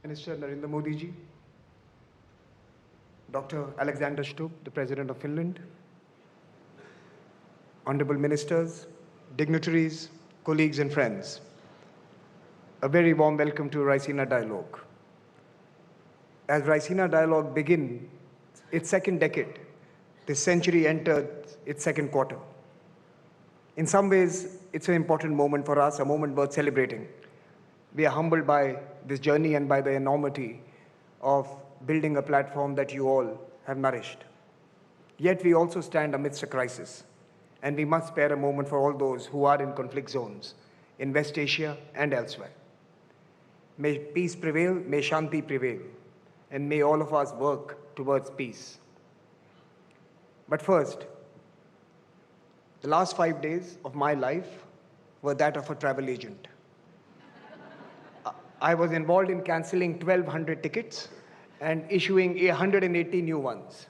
Minister Narendra Modi ji, Dr. Alexander Stubb, the President of Finland, honorable ministers, dignitaries, colleagues and friends, a very warm welcome to Raisina Dialogue. As Raisina Dialogue begins its second decade, this century entered its second quarter. In some ways, it's an important moment for us, a moment worth celebrating. We are humbled by this journey and by the enormity of building a platform that you all have nourished. Yet we also stand amidst a crisis, and we must spare a moment for all those who are in conflict zones in West Asia and elsewhere. May peace prevail, may Shanti prevail, and may all of us work towards peace. But first, the last 5 days of my life were that of a travel agent. I was involved in cancelling 1,200 tickets and issuing 180 new ones.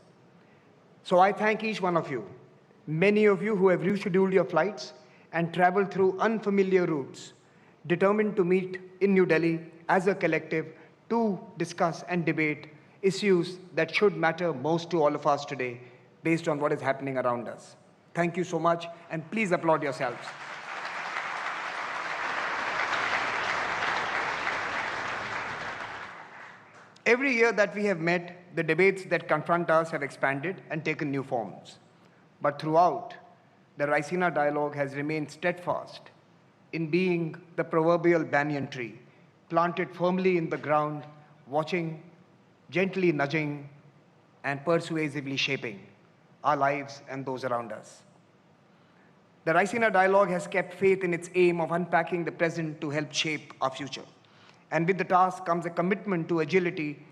So I thank each one of you, many of you who have rescheduled your flights and traveled through unfamiliar routes, determined to meet in New Delhi as a collective to discuss and debate issues that should matter most to all of us today based on what is happening around us. Thank you so much, and please applaud yourselves. Every year that we have met, the debates that confront us have expanded and taken new forms. But throughout, the Raisina dialogue has remained steadfast in being the proverbial banyan tree, planted firmly in the ground, watching, gently nudging, and persuasively shaping our lives and those around us. The Raisina dialogue has kept faith in its aim of unpacking the present to help shape our future. And with the task comes a commitment to agility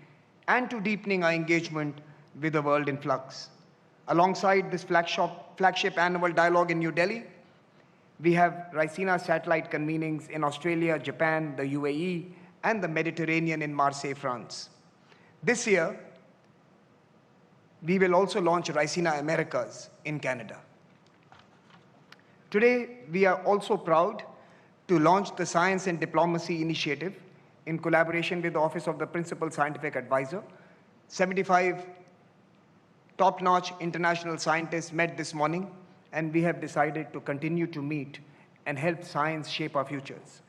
and to deepening our engagement with the world in flux. Alongside this flagship annual dialogue in New Delhi, we have Raisina satellite convenings in Australia, Japan, the UAE, and the Mediterranean in Marseille, France. This year, we will also launch Raisina Americas in Canada. Today, we are also proud to launch the Science and Diplomacy Initiative in collaboration with the Office of the Principal Scientific Advisor. 75 top-notch international scientists met this morning, and we have decided to continue to meet and help science shape our futures.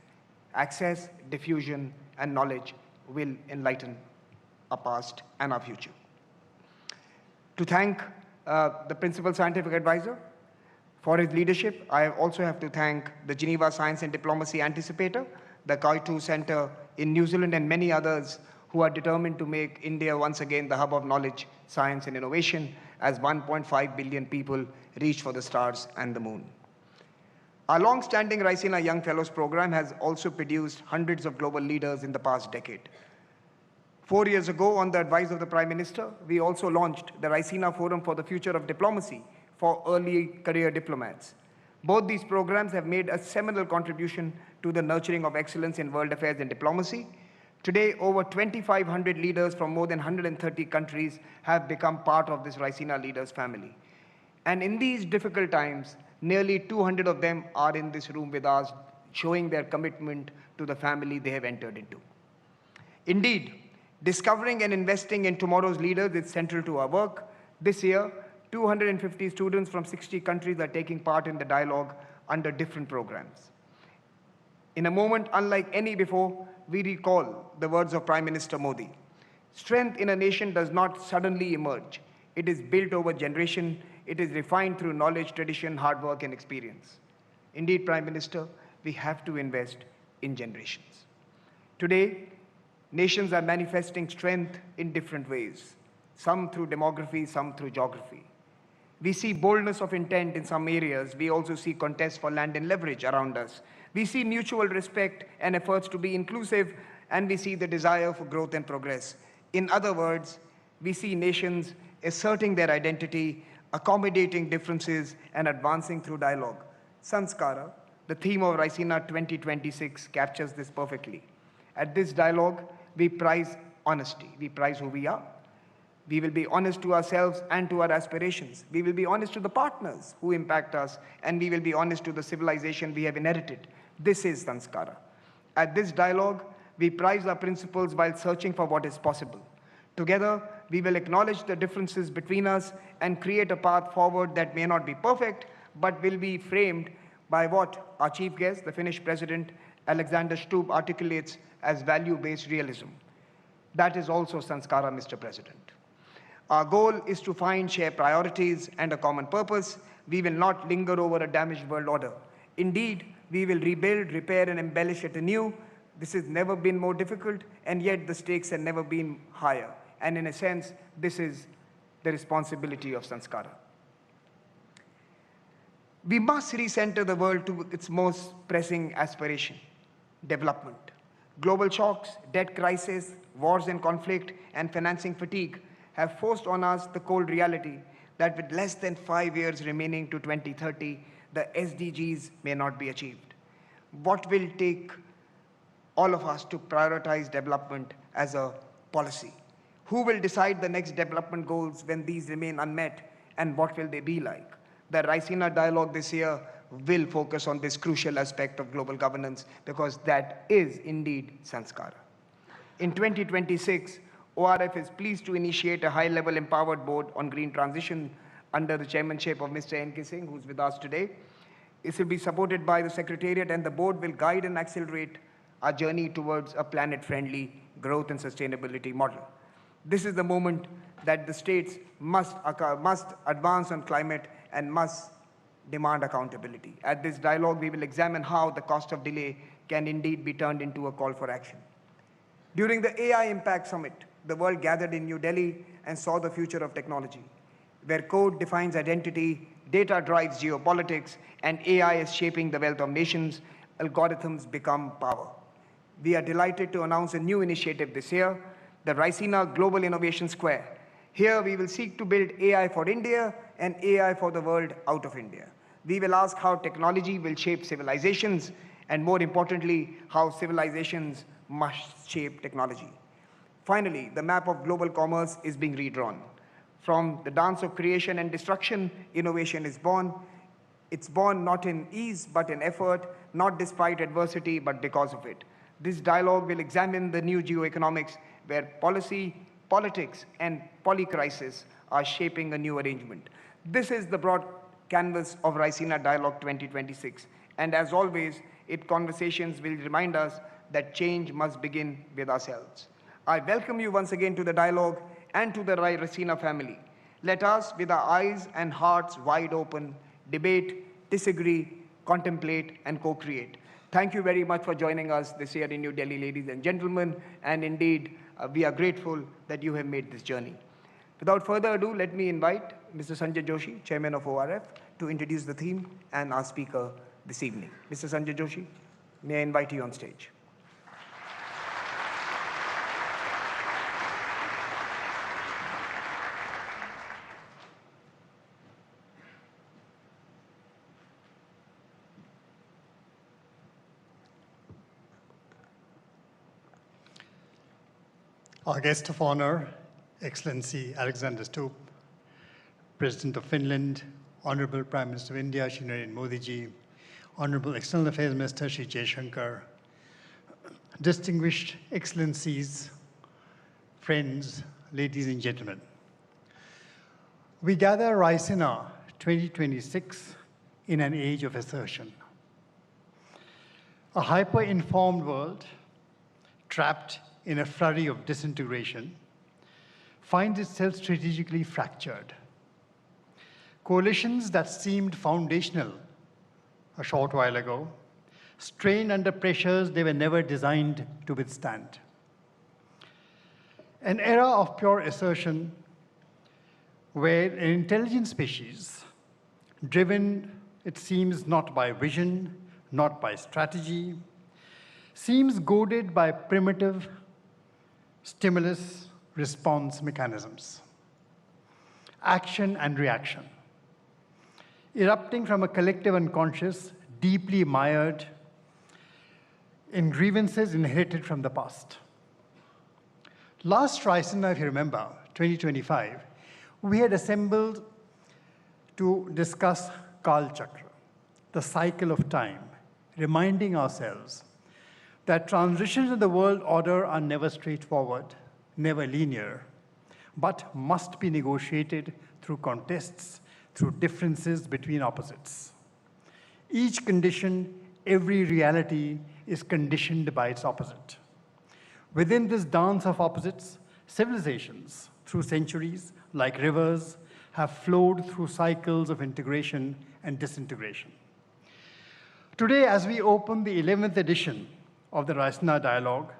Access, diffusion, and knowledge will enlighten our past and our future. To thank the Principal Scientific Advisor for his leadership, I also have to thank the Geneva Science and Diplomacy Anticipator, the Kaitu Center in New Zealand, and many others who are determined to make India once again the hub of knowledge, science, and innovation as 1.5 billion people reach for the stars and the moon. Our long-standing Raisina Young Fellows program has also produced hundreds of global leaders in the past decade. 4 years ago, on the advice of the Prime Minister, we also launched the Raisina Forum for the Future of Diplomacy for early career diplomats. Both these programs have made a seminal contribution to the nurturing of excellence in world affairs and diplomacy. Today, over 2,500 leaders from more than 130 countries have become part of this Raisina Leaders family. And in these difficult times, nearly 200 of them are in this room with us, showing their commitment to the family they have entered into. Indeed, discovering and investing in tomorrow's leaders is central to our work. This year, 250 students from 60 countries are taking part in the dialogue under different programs. In a moment unlike any before, we recall the words of Prime Minister Modi. Strength in a nation does not suddenly emerge. It is built over generation. It is refined through knowledge, tradition, hard work, and experience. Indeed, Prime Minister, we have to invest in generations. Today, nations are manifesting strength in different ways, some through demography, some through geography. We see boldness of intent in some areas. We also see contests for land and leverage around us. We see mutual respect and efforts to be inclusive, and we see the desire for growth and progress. In other words, we see nations asserting their identity, accommodating differences, and advancing through dialogue. Sanskara, the theme of Raisina 2026, captures this perfectly. At this dialogue, we prize honesty. We prize who we are. We will be honest to ourselves and to our aspirations. We will be honest to the partners who impact us, and we will be honest to the civilization we have inherited. This is Sanskara. At this dialogue, we prize our principles while searching for what is possible. Together, we will acknowledge the differences between us and create a path forward that may not be perfect, but will be framed by what our chief guest, the Finnish President Alexander Stubb, articulates as value-based realism. That is also Sanskara, Mr. President. Our goal is to find shared priorities and a common purpose. We will not linger over a damaged world order. Indeed, we will rebuild, repair, and embellish it anew. This has never been more difficult, and yet the stakes have never been higher. And in a sense, this is the responsibility of Sanskara. We must recenter the world to its most pressing aspiration, development. Global shocks, debt crisis, wars and conflict, and financing fatigue have forced on us the cold reality that with less than 5 years remaining to 2030, the SDGs may not be achieved. What will take all of us to prioritize development as a policy? Who will decide the next development goals when these remain unmet, and what will they be like? The Raisina dialogue this year will focus on this crucial aspect of global governance because that is indeed Sanskara. In 2026, ORF is pleased to initiate a high-level empowered board on green transition under the chairmanship of Mr. N.K. Singh, who's with us today. This will be supported by the Secretariat, and the board will guide and accelerate our journey towards a planet-friendly growth and sustainability model. This is the moment that the states must advance on climate and must demand accountability. At this dialogue, we will examine how the cost of delay can indeed be turned into a call for action. During the AI Impact Summit, the world gathered in New Delhi and saw the future of technology, where code defines identity, data drives geopolitics, and AI is shaping the wealth of nations. Algorithms become power. We are delighted to announce a new initiative this year, the Raisina Global Innovation Square. Here, we will seek to build AI for India and AI for the world out of India. We will ask how technology will shape civilizations, and more importantly, how civilizations must shape technology. Finally, the map of global commerce is being redrawn. From the dance of creation and destruction, innovation is born. It's born not in ease, but in effort, not despite adversity, but because of it. This dialogue will examine the new geoeconomics where policy, politics, and polycrisis are shaping a new arrangement. This is the broad canvas of Raisina Dialogue 2026. And as always, its conversations will remind us that change must begin with ourselves. I welcome you once again to the dialogue and to the Raisina family. Let us, with our eyes and hearts wide open, debate, disagree, contemplate, and co-create. Thank you very much for joining us this year in New Delhi, ladies and gentlemen, and indeed, we are grateful that you have made this journey. Without further ado, let me invite Mr. Sanjay Joshi, Chairman of ORF, to introduce the theme and our speaker this evening. Mr. Sanjay Joshi, may I invite you on stage? Our guest of honor, Excellency Alexander Stubb, President of Finland, Honorable Prime Minister of India, Shri Narendra Modi ji, Honorable External Affairs Minister, Shri Jaishankar, distinguished Excellencies, friends, ladies and gentlemen. We gather Raisina 2026 in an age of assertion. A hyper-informed world, trapped in a flurry of disintegration, finds itself strategically fractured. Coalitions that seemed foundational a short while ago strain under pressures they were never designed to withstand. An era of pure assertion where an intelligent species, driven, it seems, not by vision, not by strategy, seems goaded by primitive stimulus response mechanisms, action and reaction, erupting from a collective unconscious, deeply mired in grievances inherited from the past. Last Raisina, if you remember, 2025, we had assembled to discuss Kal Chakra, the cycle of time, reminding ourselves that transitions in the world order are never straightforward, never linear, but must be negotiated through contests, through differences between opposites. Each condition, every reality is conditioned by its opposite. Within this dance of opposites, civilizations, through centuries, like rivers, have flowed through cycles of integration and disintegration. Today, as we open the 11th edition of the Raisina Dialogue,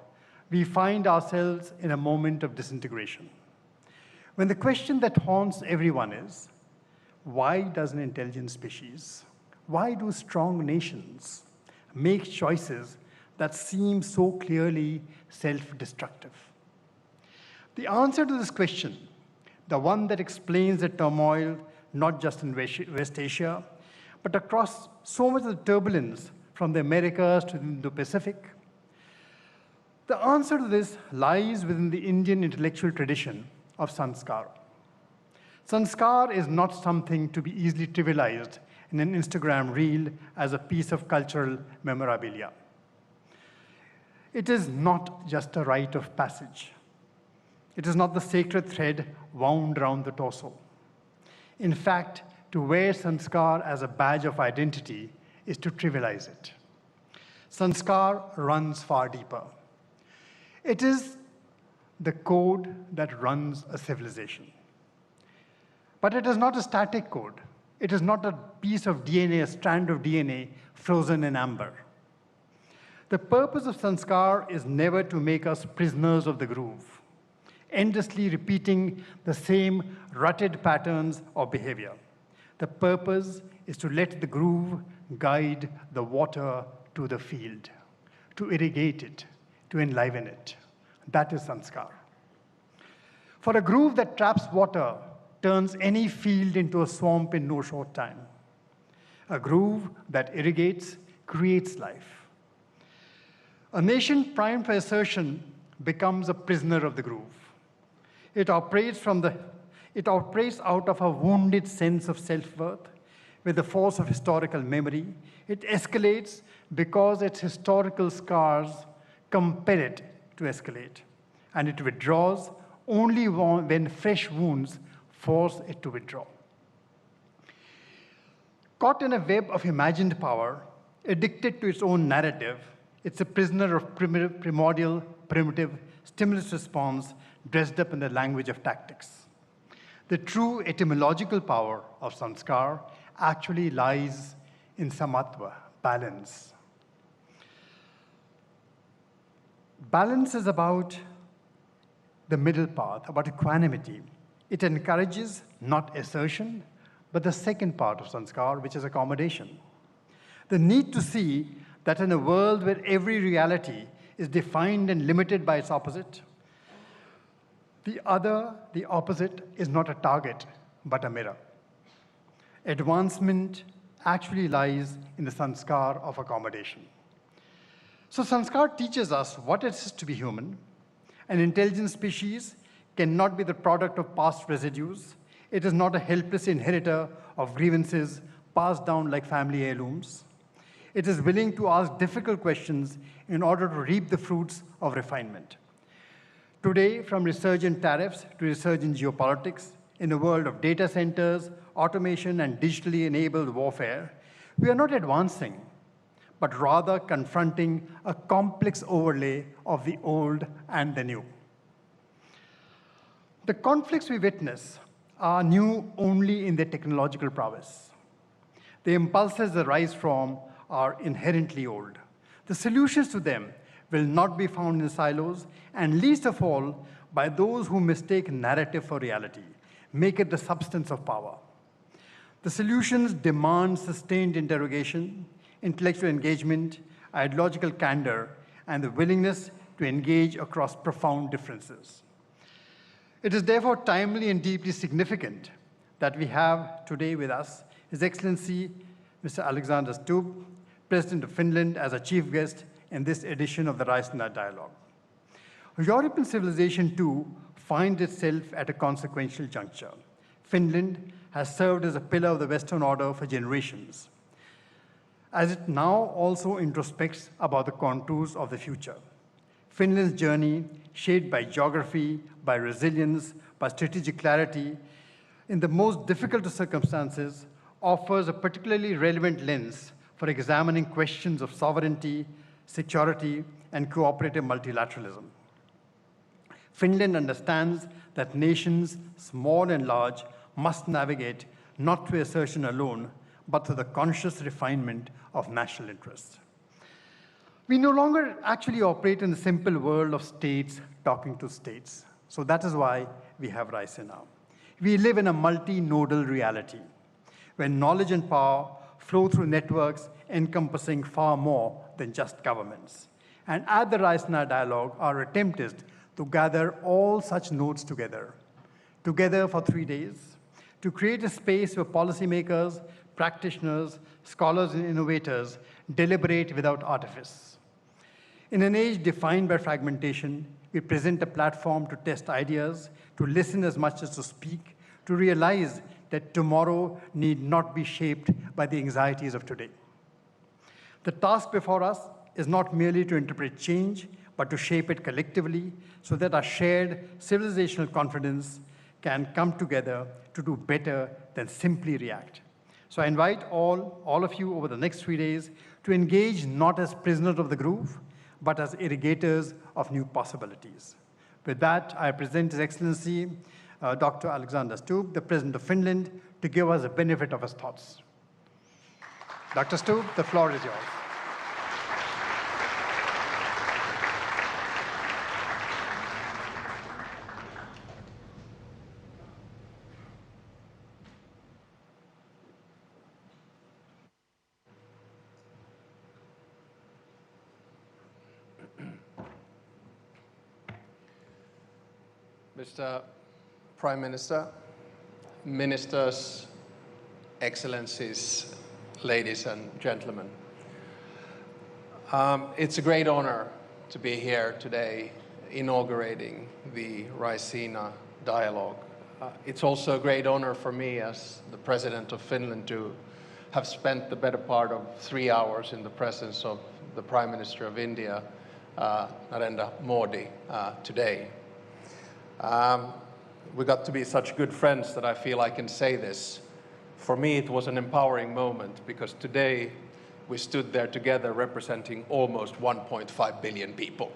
we find ourselves in a moment of disintegration. When the question that haunts everyone is, why does an intelligent species, why do strong nations make choices that seem so clearly self-destructive? The answer to this question, the one that explains the turmoil not just in West Asia, but across so much of the turbulence from the Americas to the Indo-Pacific, the answer to this lies within the Indian intellectual tradition of sanskar. Sanskar is not something to be easily trivialized in an Instagram reel as a piece of cultural memorabilia. It is not just a rite of passage. It is not the sacred thread wound around the torso. In fact, to wear sanskar as a badge of identity is to trivialize it. Sanskar runs far deeper. It is the code that runs a civilization. But it is not a static code. It is not a piece of DNA, a strand of DNA frozen in amber. The purpose of sanskar is never to make us prisoners of the groove, endlessly repeating the same rutted patterns of behavior. The purpose is to let the groove guide the water to the field, to irrigate it, to enliven it. That is sanskar. For a groove that traps water turns any field into a swamp in no short time. A groove that irrigates creates life. A nation primed for assertion becomes a prisoner of the groove. It operates out of a wounded sense of self-worth with the force of historical memory. It escalates because its historical scars compel it to escalate. And it withdraws only when fresh wounds force it to withdraw. Caught in a web of imagined power, addicted to its own narrative, it's a prisoner of primordial, primitive stimulus response dressed up in the language of tactics. The true etymological power of sanskar actually lies in samatva, balance. Balance is about the middle path, about equanimity. It encourages not assertion, but the second part of sanskar, which is accommodation. The need to see that in a world where every reality is defined and limited by its opposite, the opposite, is not a target, but a mirror. Advancement actually lies in the sanskar of accommodation. So sanskar teaches us what it is to be human. An intelligent species cannot be the product of past residues. It is not a helpless inheritor of grievances passed down like family heirlooms. It is willing to ask difficult questions in order to reap the fruits of refinement. Today, from resurgent tariffs to resurgent geopolitics, in a world of data centers, automation, and digitally enabled warfare, we are not advancing, but rather confronting a complex overlay of the old and the new. The conflicts we witness are new only in their technological prowess. The impulses that rise from are inherently old. The solutions to them will not be found in silos, and least of all, by those who mistake narrative for reality, make it the substance of power. The solutions demand sustained interrogation, intellectual engagement, ideological candor, and the willingness to engage across profound differences. It is therefore timely and deeply significant that we have today with us His Excellency Mr. Alexander Stubb, President of Finland, as a chief guest in this edition of the Raisina Dialogue. European civilization, too, finds itself at a consequential juncture. Finland has served as a pillar of the Western order for generations. as it now also introspects about the contours of the future. Finland's journey, shaped by geography, by resilience, by strategic clarity, in the most difficult of circumstances, offers a particularly relevant lens for examining questions of sovereignty, security, and cooperative multilateralism. Finland understands that nations, small and large, must navigate not through assertion alone, but through the conscious refinement of national interests. We no longer actually operate in the simple world of states talking to states. So that is why we have Raisina. We live in a multi-nodal reality, where knowledge and power flow through networks encompassing far more than just governments. And at the Raisina dialogue, our attempt is to gather all such nodes together for 3 days, to create a space where policymakers, practitioners, scholars, and innovators deliberate without artifice. In an age defined by fragmentation, we present a platform to test ideas, to listen as much as to speak, to realize that tomorrow need not be shaped by the anxieties of today. The task before us is not merely to interpret change, but to shape it collectively so that our shared civilizational confidence can come together to do better than simply react. So I invite all of you over the next 3 days to engage not as prisoners of the groove, but as irrigators of new possibilities. With that, I present His Excellency Dr. Alexander Stubb, the President of Finland, to give us the benefit of his thoughts. Dr. Stubb, the floor is yours. Mr. Prime Minister, Ministers, Excellencies, ladies and gentlemen. It's a great honor to be here today inaugurating the Raisina dialogue. It's also a great honor for me as the President of Finland to have spent the better part of 3 hours in the presence of the Prime Minister of India, Narendra Modi, today. We got to be such good friends that I feel I can say this. For me, it was an empowering moment because today we stood there together representing almost 1.5 billion people.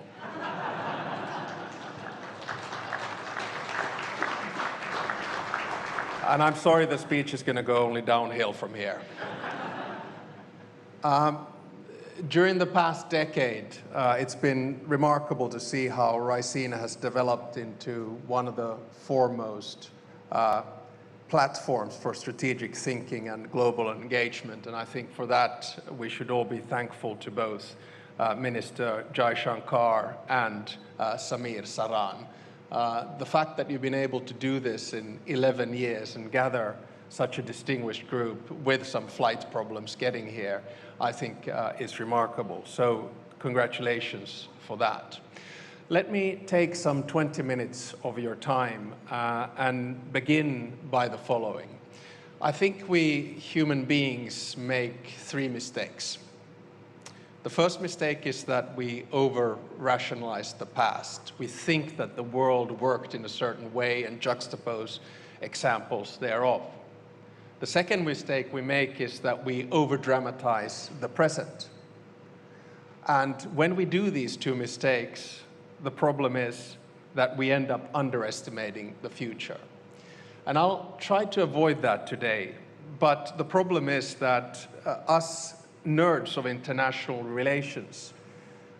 And I'm sorry the speech is going to go only downhill from here. During the past decade, it's been remarkable to see how Raisina has developed into one of the foremost platforms for strategic thinking and global engagement. And I think for that, we should all be thankful to both Minister Jai Shankar and Samir Saran. The fact that you've been able to do this in 11 years and gather such a distinguished group with some flight problems getting here, I think is remarkable. So congratulations for that. Let me take some 20 minutes of your time and begin by the following. I think we human beings make 3 mistakes. The first mistake is that we over-rationalize the past. We think that the world worked in a certain way and juxtapose examples thereof. The second mistake we make is that we over-dramatize the present. And when we do these 2 mistakes, the problem is that we end up underestimating the future. And I'll try to avoid that today, but the problem is that us nerds of international relations,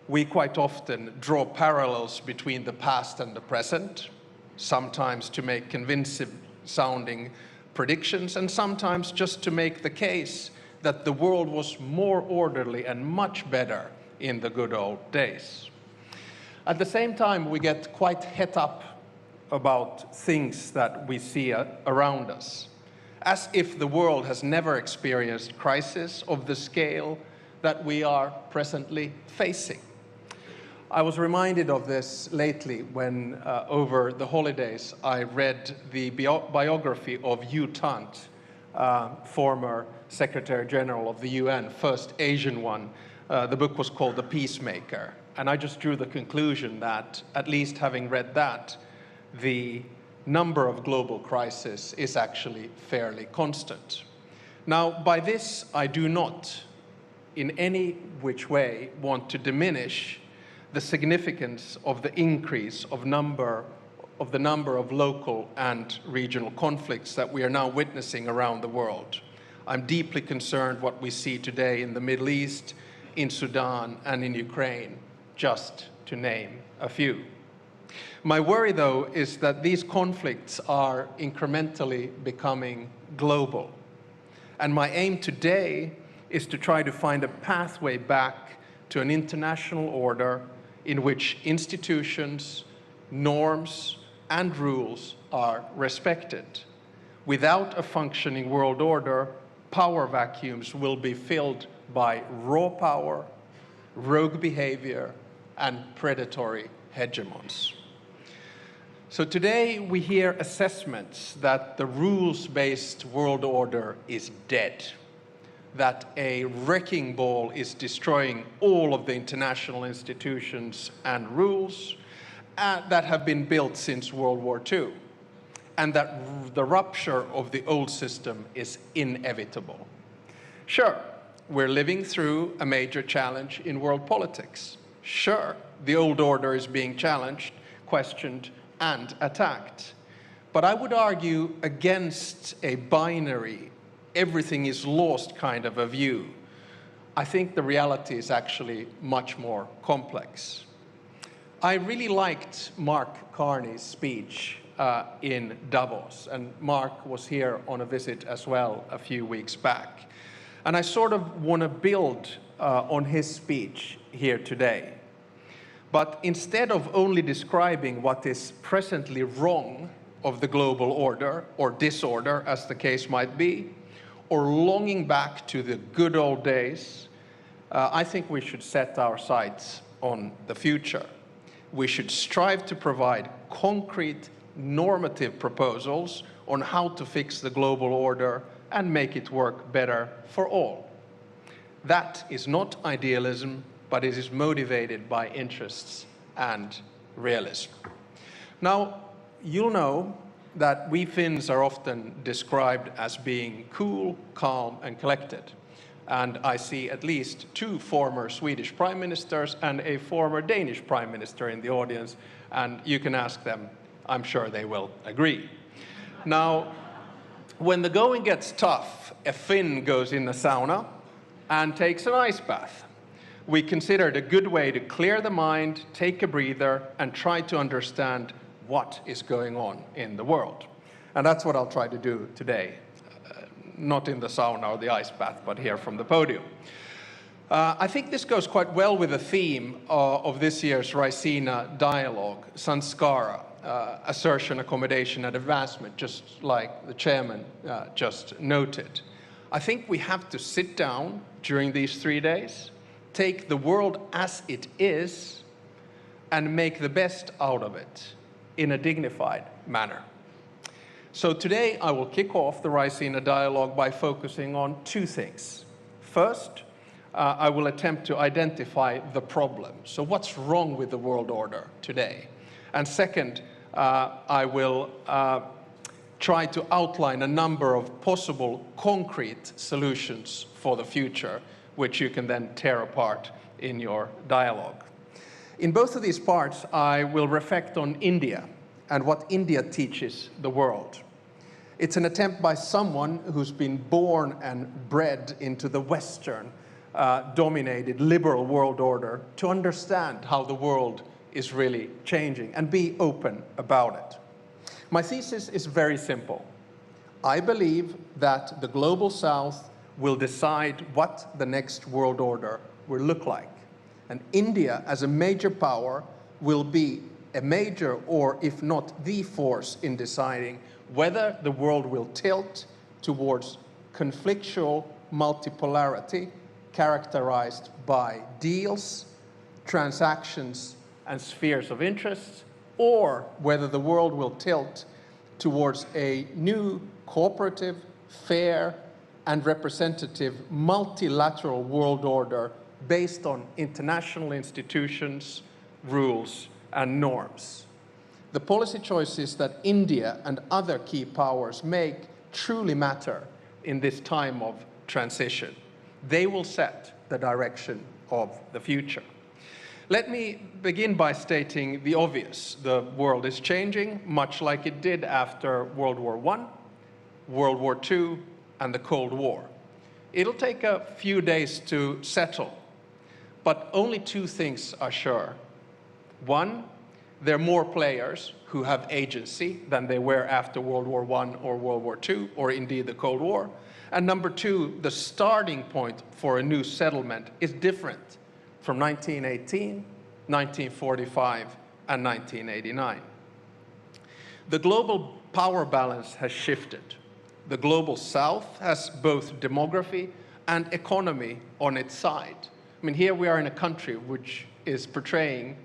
we quite often draw parallels between the past and the present, sometimes to make convincing sounding predictions, and sometimes just to make the case that the world was more orderly and much better in the good old days. At the same time, we get quite het up about things that we see around us, as if the world has never experienced crisis of the scale that we are presently facing. I was reminded of this lately when, over the holidays, I read the biography of U Thant, former Secretary General of the UN, first Asian one. The book was called The Peacemaker. And I just drew the conclusion that, at least having read that, the number of global crises is actually fairly constant. Now, by this, I do not in any which way want to diminish the significance of the increase of the number of local and regional conflicts that we are now witnessing around the world. I'm deeply concerned what we see today in the Middle East, in Sudan, and in Ukraine, just to name a few. My worry, though, is that these conflicts are incrementally becoming global. And my aim today is to try to find a pathway back to an international order in which institutions, norms, and rules are respected. Without a functioning world order, power vacuums will be filled by raw power, rogue behavior, and predatory hegemons. So today we hear assessments that the rules-based world order is dead, that a wrecking ball is destroying all of the international institutions and rules that have been built since World War II, and that the rupture of the old system is inevitable. Sure, we're living through a major challenge in world politics. Sure, the old order is being challenged, questioned, and attacked. But I would argue against a binary, everything is lost kind of a view. I think the reality is actually much more complex. I really liked Mark Carney's speech in Davos, and Mark was here on a visit as well a few weeks back. And I sort of want to build on his speech here today. But instead of only describing what is presently wrong of the global order, or disorder as the case might be, or longing back to the good old days, I think we should set our sights on the future. We should strive to provide concrete normative proposals on how to fix the global order and make it work better for all. That is not idealism, but it is motivated by interests and realism. Now, you'll know that we Finns are often described as being cool, calm, and collected. And I see at least 2 former Swedish prime ministers and a former Danish prime minister in the audience, and you can ask them, I'm sure they will agree. Now, when the going gets tough, a Finn goes in the sauna and takes an ice bath. We consider it a good way to clear the mind, take a breather, and try to understand what is going on in the world. And that's what I'll try to do today. Not in the sauna or the ice bath, but here from the podium. I think this goes quite well with the theme of this year's Raisina dialogue, Sanskara, assertion, accommodation, and advancement, just like the chairman just noted. I think we have to sit down during these 3 days, take the world as it is, and make the best out of it in a dignified manner. So today I will kick off the Raisina dialogue by focusing on 2 things. First, I will attempt to identify the problem. So what's wrong with the world order today? And second, I will try to outline a number of possible concrete solutions for the future, which you can then tear apart in your dialogue. In both of these parts, I will reflect on India and what India teaches the world. It's an attempt by someone who's been born and bred into the Western dominated liberal world order to understand how the world is really changing and be open about it. My thesis is very simple. I believe that the global South will decide what the next world order will look like. And India, as a major power, will be a major, or if not the force in deciding whether the world will tilt towards conflictual multipolarity characterized by deals, transactions, and spheres of interest, or whether the world will tilt towards a new cooperative, fair, and representative multilateral world order based on international institutions, rules, and norms. The policy choices that India and other key powers make truly matter in this time of transition. They will set the direction of the future. Let me begin by stating the obvious. The world is changing, much like it did after World War I, World War II, and the Cold War. It'll take a few days to settle, but only two things are sure. One, there are more players who have agency than they were after World War I or World War II, or indeed the Cold War. And number two, the starting point for a new settlement is different from 1918, 1945, and 1989. The global power balance has shifted. The global south has both demography and economy on its side. I mean, here we are in a country which is portraying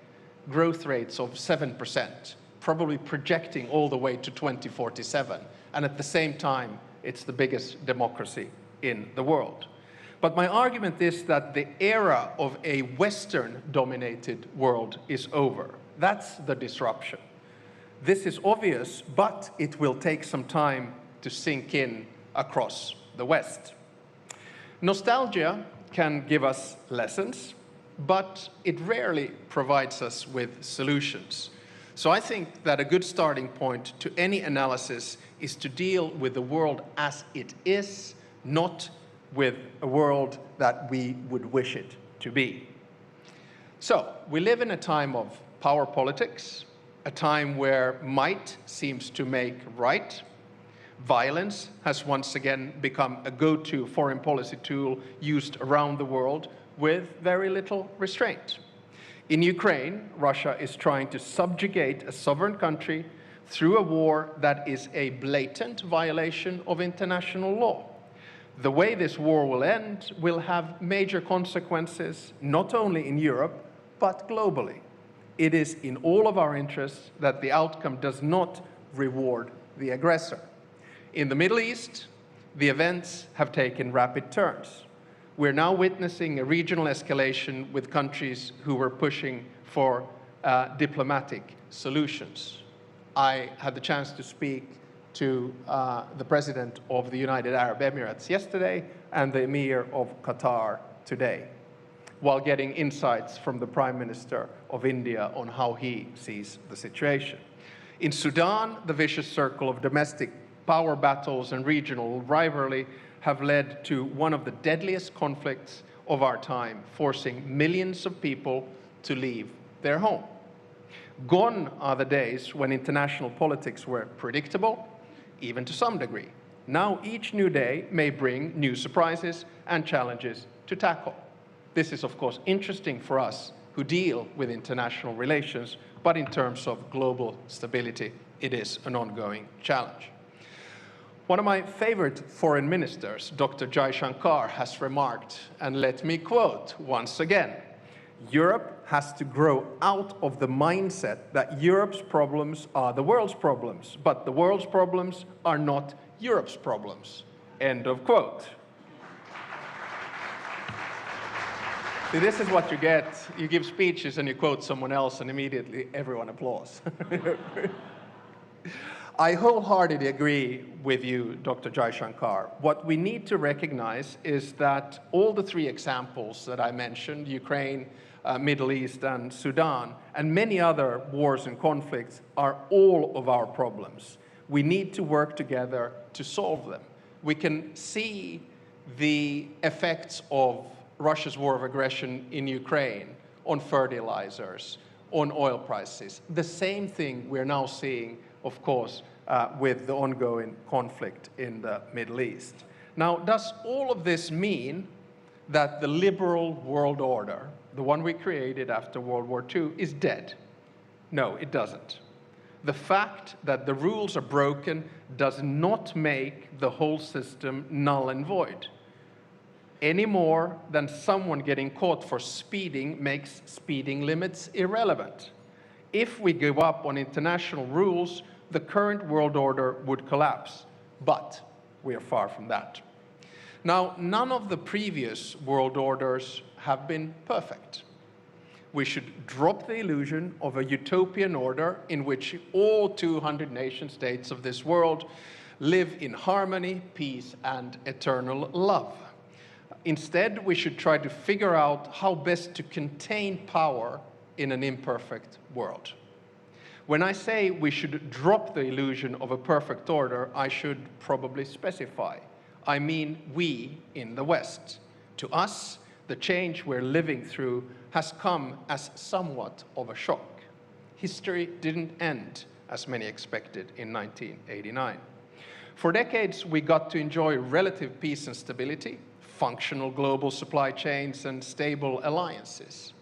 growth rates of 7%, probably projecting all the way to 2047. And at the same time, it's the biggest democracy in the world. But my argument is that the era of a Western-dominated world is over. That's the disruption. This is obvious, but it will take some time to sink in across the West. Nostalgia can give us lessons, but it rarely provides us with solutions. So I think that a good starting point to any analysis is to deal with the world as it is, not with a world that we would wish it to be. So we live in a time of power politics, a time where might seems to make right. Violence has once again become a go-to foreign policy tool used around the world with very little restraint. In Ukraine, Russia is trying to subjugate a sovereign country through a war that is a blatant violation of international law. The way this war will end will have major consequences, not only in Europe, but globally. It is in all of our interests that the outcome does not reward the aggressor. In the Middle East, the events have taken rapid turns. We're now witnessing a regional escalation with countries who were pushing for diplomatic solutions. I had the chance to speak to the President of the United Arab Emirates yesterday and the Emir of Qatar today, while getting insights from the Prime Minister of India on how he sees the situation. In Sudan, the vicious circle of domestic power battles and regional rivalry have led to one of the deadliest conflicts of our time, forcing millions of people to leave their home. Gone are the days when international politics were predictable, even to some degree. Now each new day may bring new surprises and challenges to tackle. This is, of course, interesting for us who deal with international relations, but in terms of global stability, it is an ongoing challenge. One of my favorite foreign ministers, Dr. Jaishankar, has remarked, and let me quote once again, "Europe has to grow out of the mindset that Europe's problems are the world's problems, but the world's problems are not Europe's problems." End of quote. See, this is what you get. You give speeches and you quote someone else and immediately everyone applauds. I wholeheartedly agree with you, Dr. Jaishankar. What we need to recognize is that all the three examples that I mentioned, Ukraine, Middle East, and Sudan, and many other wars and conflicts, are all of our problems. We need to work together to solve them. We can see the effects of Russia's war of aggression in Ukraine on fertilizers, on oil prices. The same thing we're now seeing, of course, with the ongoing conflict in the Middle East. Now, does all of this mean that the liberal world order, the one we created after World War II, is dead? No, it doesn't. The fact that the rules are broken does not make the whole system null and void, any more than someone getting caught for speeding makes speeding limits irrelevant. If we give up on international rules, the current world order would collapse. But we are far from that. Now, none of the previous world orders have been perfect. We should drop the illusion of a utopian order in which all 200 nation states of this world live in harmony, peace, and eternal love. Instead, we should try to figure out how best to contain power in an imperfect world. When I say we should drop the illusion of a perfect order, I should probably specify. I mean we in the West. To us, the change we're living through has come as somewhat of a shock. History didn't end as many expected in 1989. For decades, we got to enjoy relative peace and stability, functional global supply chains, and stable alliances.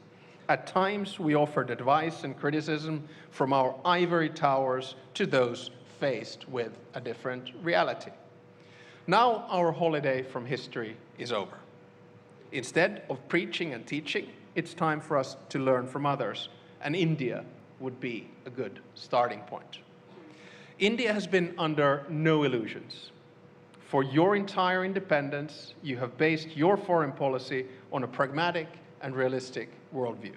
At times, we offered advice and criticism from our ivory towers to those faced with a different reality. Now, our holiday from history is over. Instead of preaching and teaching, it's time for us to learn from others, and India would be a good starting point. India has been under no illusions. For your entire independence, you have based your foreign policy on a pragmatic and realistic worldview.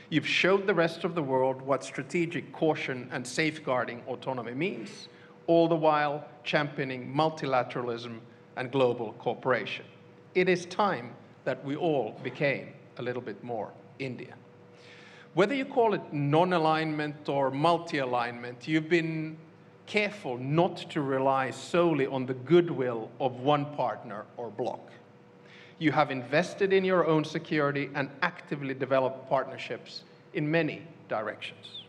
You've showed the rest of the world what strategic caution and safeguarding autonomy means, all the while championing multilateralism and global cooperation. It is time that we all became a little bit more Indian. Whether you call it non-alignment or multi-alignment, you've been careful not to rely solely on the goodwill of one partner or bloc. You have invested in your own security and actively developed partnerships in many directions.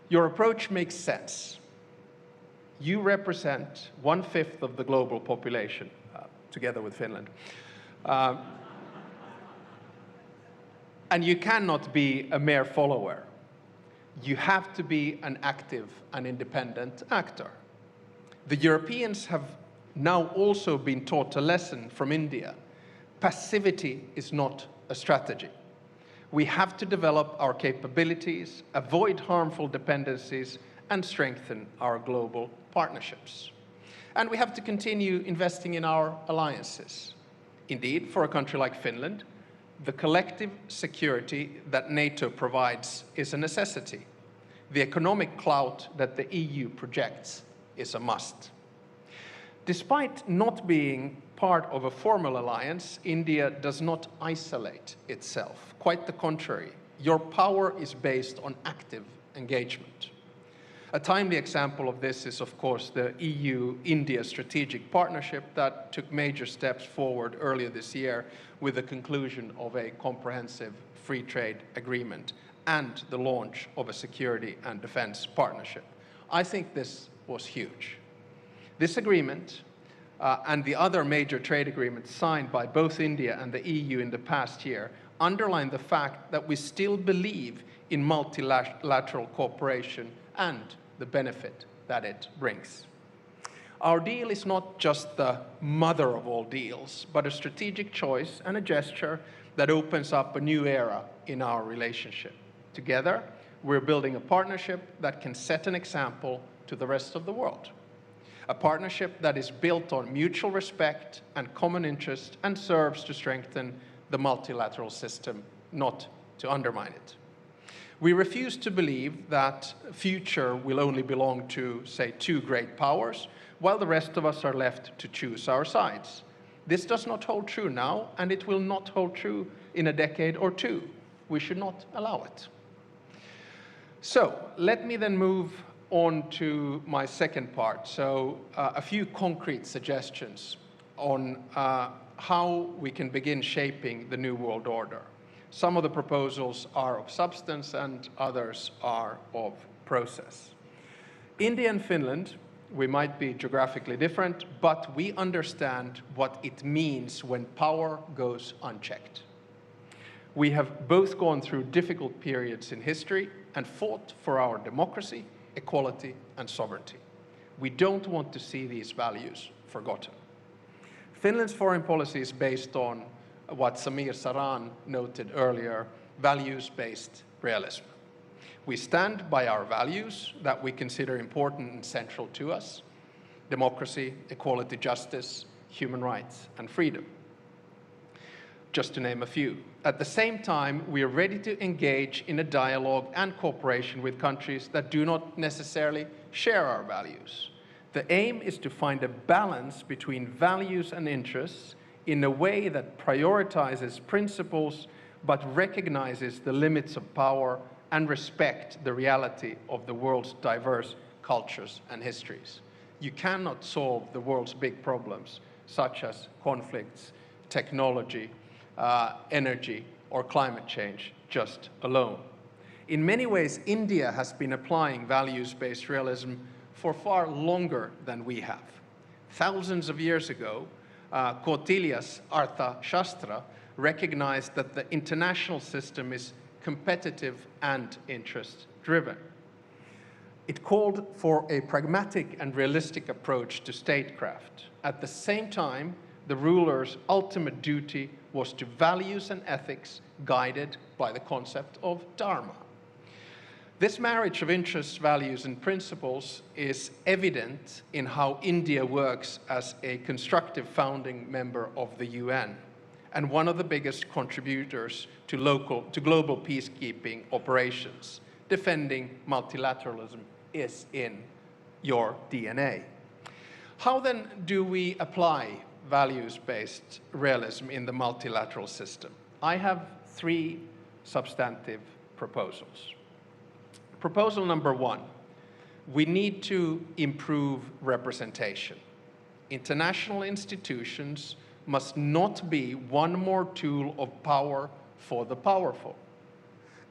Your approach makes sense. You represent 1/5 of the global population, together with Finland. And you cannot be a mere follower. You have to be an active and independent actor. The Europeans have now also been taught a lesson from India. Passivity is not a strategy. We have to develop our capabilities, avoid harmful dependencies, and strengthen our global partnerships. And we have to continue investing in our alliances. Indeed, for a country like Finland, the collective security that NATO provides is a necessity. The economic clout that the EU projects is a must. Despite not being part of a formal alliance, India does not isolate itself. Quite the contrary. Your power is based on active engagement. A timely example of this is, of course, the EU-India strategic partnership that took major steps forward earlier this year with the conclusion of a comprehensive free trade agreement and the launch of a security and defense partnership. I think this was huge. This agreement and the other major trade agreements signed by both India and the EU in the past year underline the fact that we still believe in multilateral cooperation and the benefit that it brings. Our deal is not just the mother of all deals, but a strategic choice and a gesture that opens up a new era in our relationship. Together, we're building a partnership that can set an example to the rest of the world. A partnership that is built on mutual respect and common interest and serves to strengthen the multilateral system, not to undermine it. We refuse to believe that future will only belong to, say, two great powers, while the rest of us are left to choose our sides. This does not hold true now, and it will not hold true in a decade or two. We should not allow it. So, let me then move on to my second part. So, a few concrete suggestions on how we can begin shaping the new world order. Some of the proposals are of substance and others are of process. India and Finland, we might be geographically different, but we understand what it means when power goes unchecked. We have both gone through difficult periods in history and fought for our democracy, equality, and sovereignty. We don't want to see these values forgotten. Finland's foreign policy is based on what Samir Saran noted earlier, values-based realism. We stand by our values that we consider important and central to us. democracy, equality, justice, human rights, and freedom, just to name a few. At the same time, we are ready to engage in a dialogue and cooperation with countries that do not necessarily share our values. The aim is to find a balance between values and interests in a way that prioritizes principles but recognizes the limits of power and respect the reality of the world's diverse cultures and histories. You cannot solve the world's big problems, such as conflicts, technology, energy, or climate change, just alone. In many ways, India has been applying values-based realism for far longer than we have. Thousands of years ago, Kautilya's Artha Shastra recognized that the international system is competitive and interest-driven. It called for a pragmatic and realistic approach to statecraft. At the same time, the ruler's ultimate duty was to values and ethics guided by the concept of dharma. This marriage of interests, values, and principles is evident in how India works as a constructive founding member of the UN and one of the biggest contributors to global peacekeeping operations. Defending multilateralism is in your DNA. How then do we apply values-based realism in the multilateral system? I have three substantive proposals. Proposal number one, we need to improve representation. International institutions must not be one more tool of power for the powerful.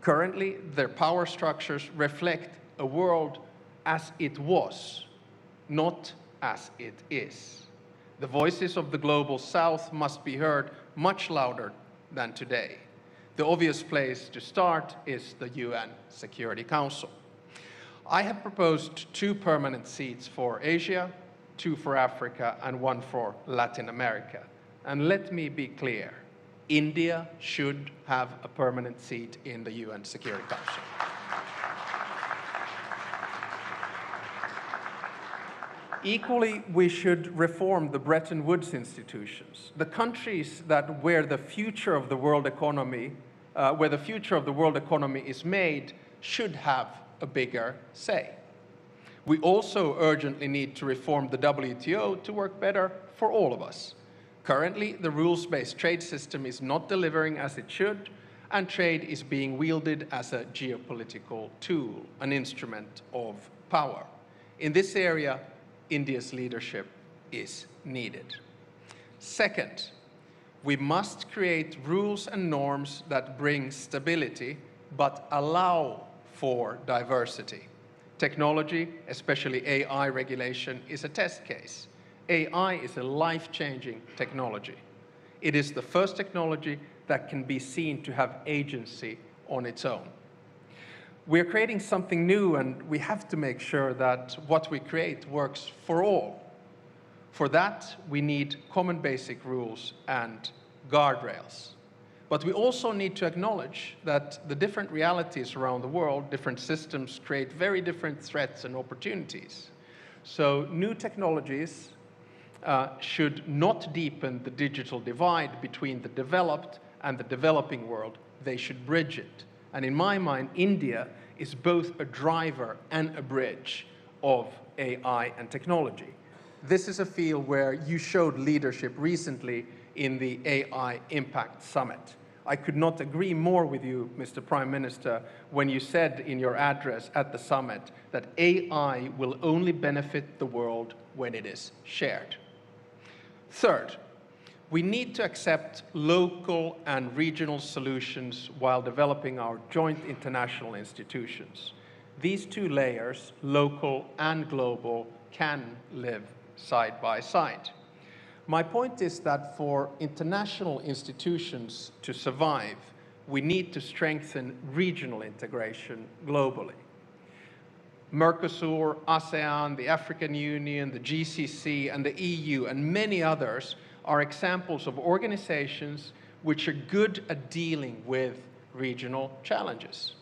Currently, their power structures reflect a world as it was, not as it is. The voices of the global south must be heard much louder than today. The obvious place to start is the UN Security Council. I have proposed 2 permanent seats for Asia, 2 for Africa, and 1 for Latin America. And let me be clear, India should have a permanent seat in the UN Security Council. Equally, we should reform the Bretton Woods institutions. The countries where the future of the world economy is made should have a bigger say. We also urgently need to reform the WTO to work better for all of us. Currently, the rules-based trade system is not delivering as it should, and trade is being wielded as a geopolitical tool, an instrument of power. In this area, India's leadership is needed. Second, we must create rules and norms that bring stability, but allow for diversity. Technology, especially AI regulation, is a test case. AI is a life-changing technology. It is the first technology that can be seen to have agency on its own. We're creating something new, and we have to make sure that what we create works for all. For that, we need common basic rules and guardrails. But we also need to acknowledge that the different realities around the world, different systems, create very different threats and opportunities. So new technologies should not deepen the digital divide between the developed and the developing world. They should bridge it. And in my mind, India is both a driver and a bridge of AI and technology. This is a field where you showed leadership recently in the AI Impact Summit. I could not agree more with you, Mr. Prime Minister, when you said in your address at the summit that AI will only benefit the world when it is shared. Third, we need to accept local and regional solutions while developing our joint international institutions. These 2 layers, local and global, can live side by side. My point is that for international institutions to survive, we need to strengthen regional integration globally. Mercosur, ASEAN, the African Union, the GCC, and the EU, and many others are examples of organizations which are good at dealing with regional challenges.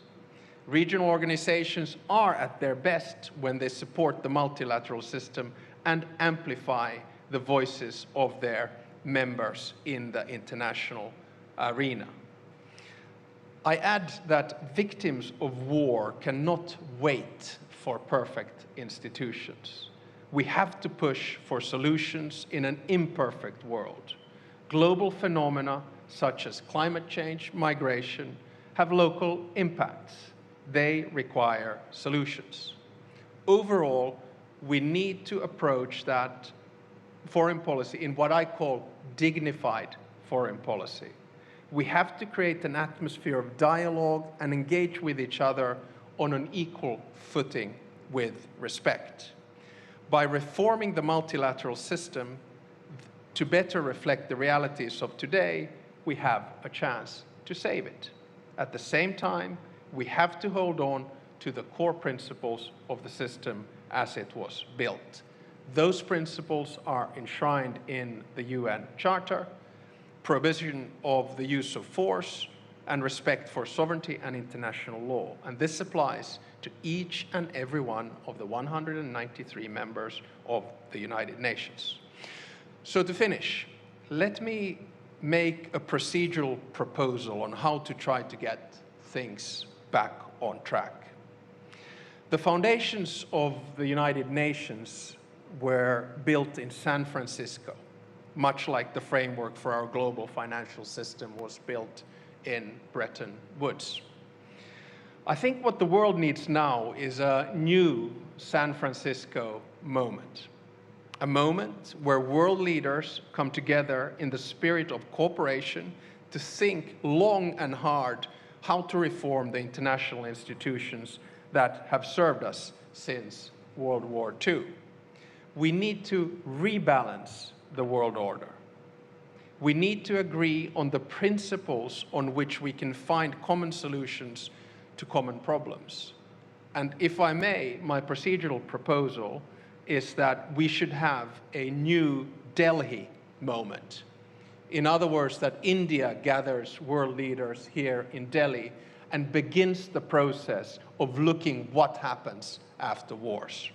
Regional organizations are at their best when they support the multilateral system and amplify the voices of their members in the international arena. I add that victims of war cannot wait for perfect institutions. We have to push for solutions in an imperfect world. Global phenomena such as climate change, migration, have local impacts. They require solutions. Overall, we need to approach that foreign policy in what I call dignified foreign policy. We have to create an atmosphere of dialogue and engage with each other on an equal footing with respect. By reforming the multilateral system to better reflect the realities of today, we have a chance to save it. At the same time, we have to hold on to the core principles of the system as it was built. Those principles are enshrined in the UN Charter, prohibition of the use of force, and respect for sovereignty and international law. And this applies to each and every one of the 193 members of the United Nations. So to finish, let me make a procedural proposal on how to try to get things back on track. The foundations of the United Nations were built in San Francisco, much like the framework for our global financial system was built in Bretton Woods. I think what the world needs now is a new San Francisco moment. A moment where world leaders come together in the spirit of cooperation to think long and hard how to reform the international institutions that have served us since World War II. We need to rebalance the world order. We need to agree on the principles on which we can find common solutions to common problems. And if I may, my procedural proposal is that we should have a new Delhi moment. In other words, that India gathers world leaders here in Delhi and begins the process of looking what happens after wars.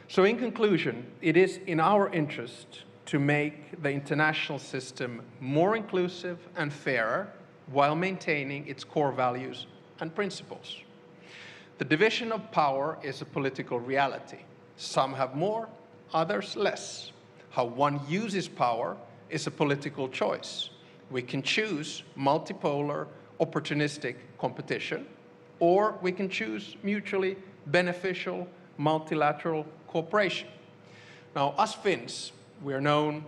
So in conclusion, it is in our interest to make the international system more inclusive and fairer while maintaining its core values and principles. The division of power is a political reality. Some have more, others less. How one uses power is a political choice. We can choose multipolar, opportunistic competition, or we can choose mutually beneficial, multilateral cooperation. Now, us Finns, we are known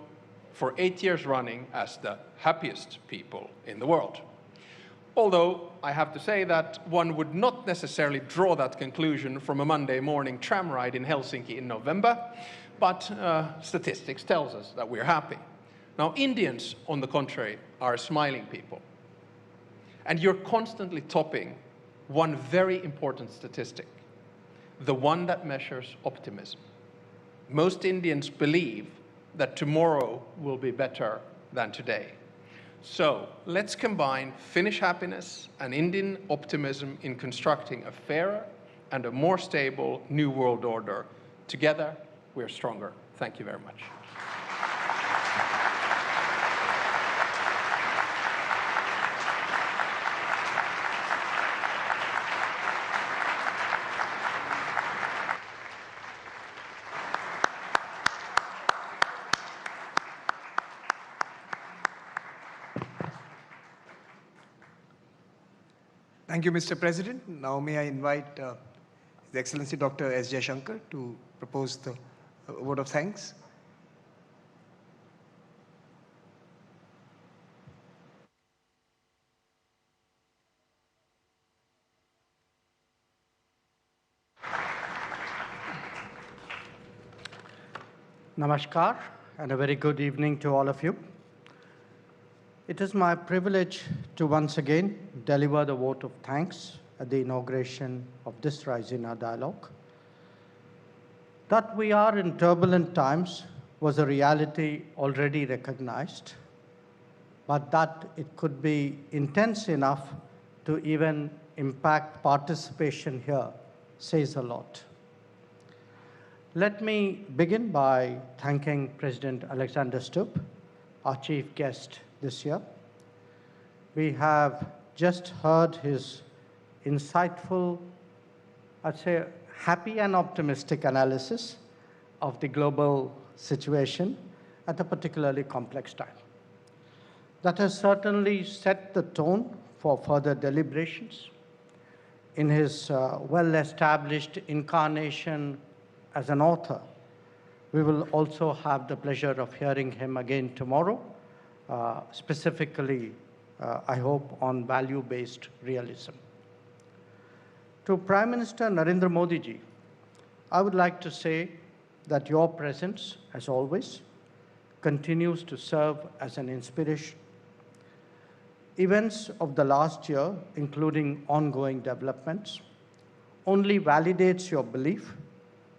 for 8 years running as the happiest people in the world. Although I have to say that one would not necessarily draw that conclusion from a Monday morning tram ride in Helsinki in November, but statistics tells us that we're happy. Now, Indians, on the contrary, are smiling people. And you're constantly topping one very important statistic, the one that measures optimism. Most Indians believe that tomorrow will be better than today. So let's combine Finnish happiness and Indian optimism in constructing a fairer and a more stable new world order. Together, we're stronger. Thank you very much. Thank you, Mr. President. Now may I invite His Excellency Dr. S. Jaishankar to propose the vote of thanks. Namaskar, and a very good evening to all of you. It is my privilege to once again deliver the vote of thanks at the inauguration of this Raisina dialogue. That we are in turbulent times was a reality already recognized, but that it could be intense enough to even impact participation here says a lot. Let me begin by thanking President Alexander Stubb, our chief guest this year. We have just heard his insightful, I'd say, happy and optimistic analysis of the global situation at a particularly complex time. That has certainly set the tone for further deliberations. In his well-established incarnation as an author, we will also have the pleasure of hearing him again tomorrow, specifically, I hope, on value-based realism. To Prime Minister Narendra Modi ji, I would like to say that your presence, as always, continues to serve as an inspiration. Events of the last year, including ongoing developments, only validates your belief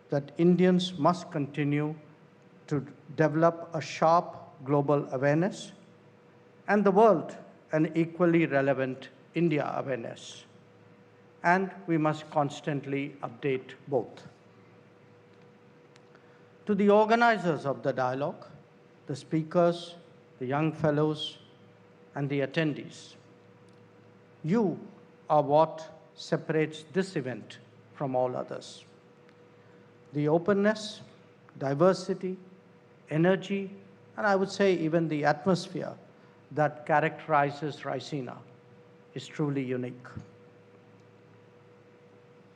that Indians must continue to develop a sharp global awareness and the world an equally relevant India awareness. And we must constantly update both. To the organizers of the dialogue, the speakers, the young fellows, and the attendees, you are what separates this event from all others. The openness, diversity, energy, and I would say even the atmosphere that characterizes Raisina is truly unique.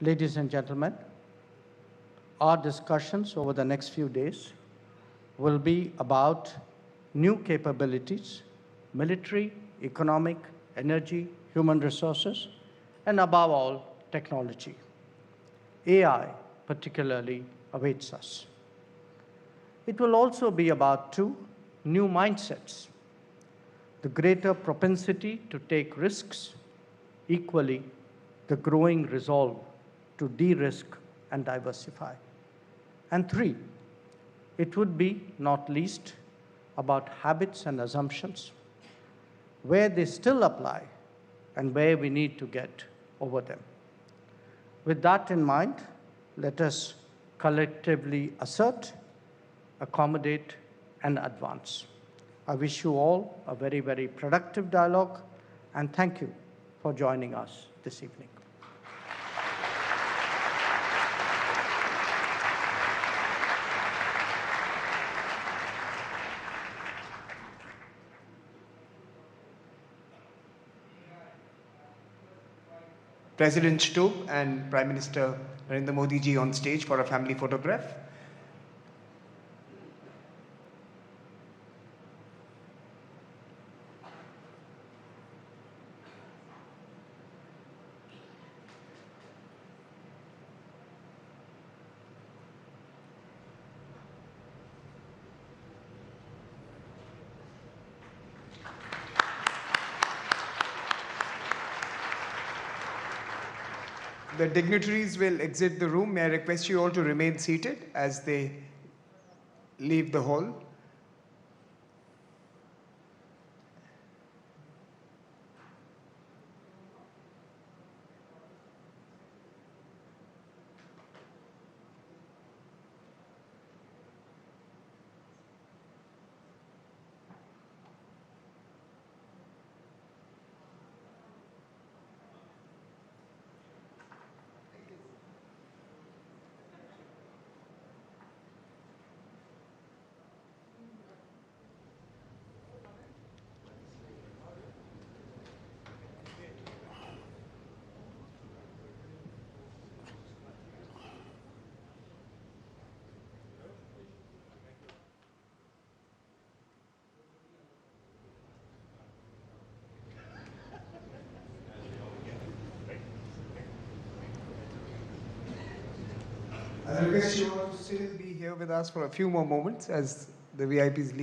Ladies and gentlemen, our discussions over the next few days will be about new capabilities, military, economic, energy, human resources, and above all, technology. AI particularly awaits us. It will also be about two new mindsets: the greater propensity to take risks, equally the growing resolve to de-risk and diversify. And three, it would be, not least, about habits and assumptions, where they still apply and where we need to get over them. With that in mind, let us collectively assert, accommodate, and advance. I wish you all a very, very productive dialogue, and thank you for joining us this evening. President Stubb and Prime Minister Narendra Modi ji on stage for a family photograph. The dignitaries will exit the room. May I request you all to remain seated as they leave the hall. I request you all to still be here with us for a few more moments as the VIPs leave.